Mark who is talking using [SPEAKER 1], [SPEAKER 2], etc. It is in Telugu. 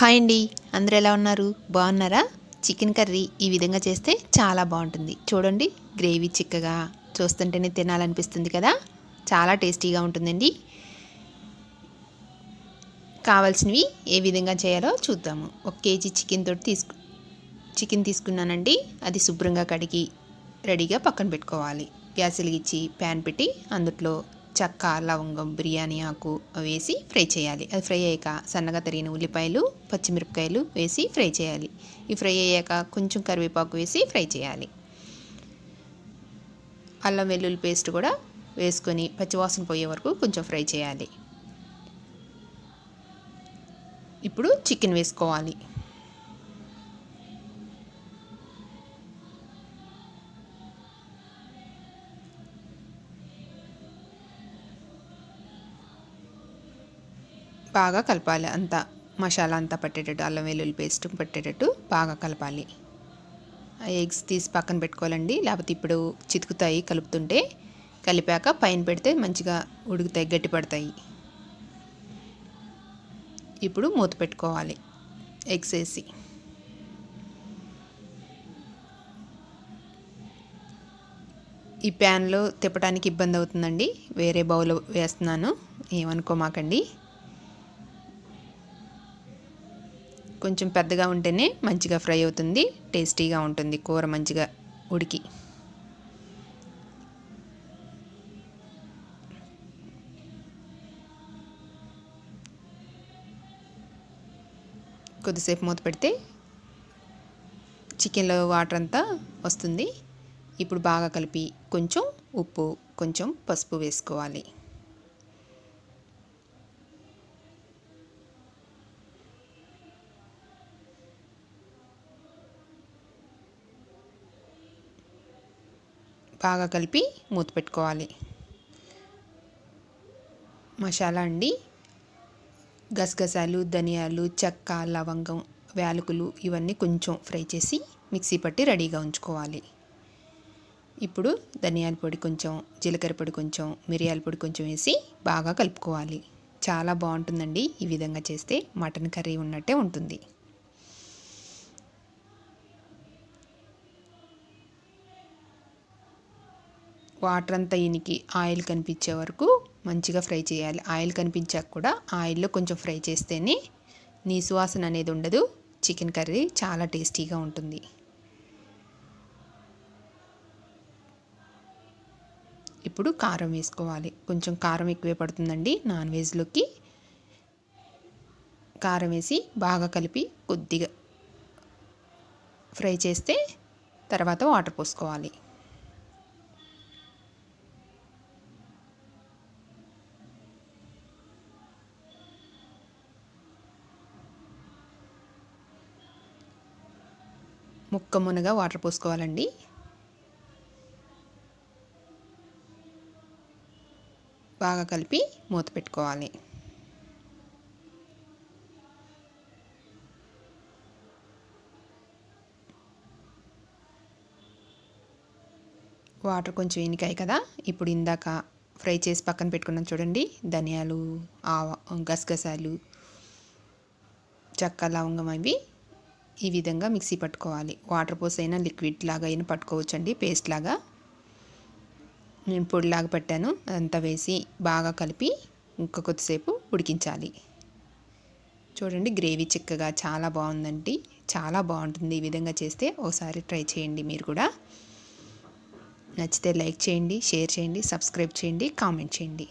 [SPEAKER 1] హాయ్ అండి, అందరూ ఎలా ఉన్నారు? బాగున్నారా? చికెన్ కర్రీ ఈ విధంగా చేస్తే చాలా బాగుంటుంది. చూడండి, గ్రేవీ చిక్కగా చూస్తుంటేనే తినాలనిపిస్తుంది కదా. చాలా టేస్టీగా ఉంటుందండి. కావాల్సినవి ఏ విధంగా చేయాలో చూద్దాము. 1 కేజీ చికెన్ తీసుకున్నానండి. అది శుభ్రంగా కడిగి రెడీగా పక్కన పెట్టుకోవాలి. గ్యాస్ వెలిగించి ప్యాన్ పెట్టి అందులో చెక్క, లవంగం, బిర్యానీ ఆకు వేసి ఫ్రై చేయాలి. అది ఫ్రై అయ్యాక సన్నగా తరిగిన ఉల్లిపాయలు, పచ్చిమిరపకాయలు వేసి ఫ్రై చేయాలి. ఈ ఫ్రై అయ్యాక కొంచెం కరివేపాకు వేసి ఫ్రై చేయాలి. అల్లం వెల్లుల్లి పేస్ట్ కూడా వేసుకొని పచ్చివాసన పోయే వరకు కొంచెం ఫ్రై చేయాలి. ఇప్పుడు చికెన్ వేసుకోవాలి. బాగా కలపాలి. అంతా మసాలా అంతా పట్టేటట్టు, అల్లం వెల్లుల్లి పేస్ట్ పట్టేటట్టు బాగా కలపాలి. ఎగ్స్ తీసి పక్కన పెట్టుకోవాలండి, లేకపోతే ఇప్పుడు చితుకుతాయి కలుపుతుంటే. కలిపాక పైన పెడితే మంచిగా ఉడుకుతాయి, గట్టి పడతాయి. ఇప్పుడు మూత పెట్టుకోవాలి. ఎగ్స్ వేసి ఈ ప్యాన్లో తిప్పడానికి ఇబ్బంది అవుతుందండి, వేరే బౌల్ వేస్తున్నాను, ఏమనుకోమాకండి. కొంచెం పెద్దగా ఉంటేనే మంచిగా ఫ్రై అవుతుంది, టేస్టీగా ఉంటుంది కూర, మంచిగా ఉడికి. కొద్దిసేపు మూత పెడితే చికెన్లో వాటర్ అంతా వస్తుంది. ఇప్పుడు బాగా కలిపి కొంచెం ఉప్పు, కొంచెం పసుపు వేసుకోవాలి. బాగా కలిపి మూత పెట్టుకోవాలి. మసాలా అండి, గసగసాలు, ధనియాలు, చెక్క, లవంగం, యాలకులు ఇవన్నీ కొంచెం ఫ్రై చేసి మిక్సీ పట్టి రెడీగా ఉంచుకోవాలి. ఇప్పుడు ధనియాల పొడి కొంచెం, జీలకర్ర పొడి కొంచెం, మిరియాల పొడి కొంచెం వేసి బాగా కలుపుకోవాలి. చాలా బాగుంటుందండి. ఈ విధంగా చేస్తే మటన్ కర్రీ ఉన్నట్టే ఉంటుంది. వాటర్ అంతా ఇనికి ఆయిల్ కనిపించే వరకు మంచిగా ఫ్రై చేయాలి. ఆయిల్ కనిపించాక కూడా ఆయిల్లో కొంచెం ఫ్రై చేస్తేనే నీసు వాసన అనేది ఉండదు. చికెన్ కర్రీ చాలా టేస్టీగా ఉంటుంది. ఇప్పుడు కారం వేసుకోవాలి. కొంచెం కారం ఎక్కువే పడుతుందండి నాన్ వెజ్లోకి. కారం వేసి బాగా కలిపి కొద్దిగా ఫ్రై చేస్తే తర్వాత వాటర్ పోసుకోవాలి. ముక్క మునగా వాటర్ పోసుకోవాలండి. బాగా కలిపి మూత పెట్టుకోవాలి. వాటర్ కొంచెం ఇనికాయి కదా. ఇప్పుడు ఇందాక ఫ్రై చేసి పక్కన పెట్టుకున్నాం చూడండి, ధనియాలు, గసగసాలు, చెక్క, లవంగం అవి ఈ విధంగా మిక్సీ పట్టుకోవాలి. వాటర్ పోసి అయినా లిక్విడ్ లాగా అయినా పట్టుకోవచ్చు అండి, పేస్ట్ లాగా. నేను పొడిలాగా పెట్టాను. అదంతా వేసి బాగా కలిపి ఇంకా కొద్దిసేపు ఉడికించాలి. చూడండి, గ్రేవీ చిక్కగా చాలా బాగుందండి. చాలా బాగుంటుంది ఈ విధంగా చేస్తే. ఒకసారి ట్రై చేయండి మీరు కూడా. నచ్చితే లైక్ చేయండి, షేర్ చేయండి, సబ్స్క్రైబ్ చేయండి, కామెంట్ చేయండి.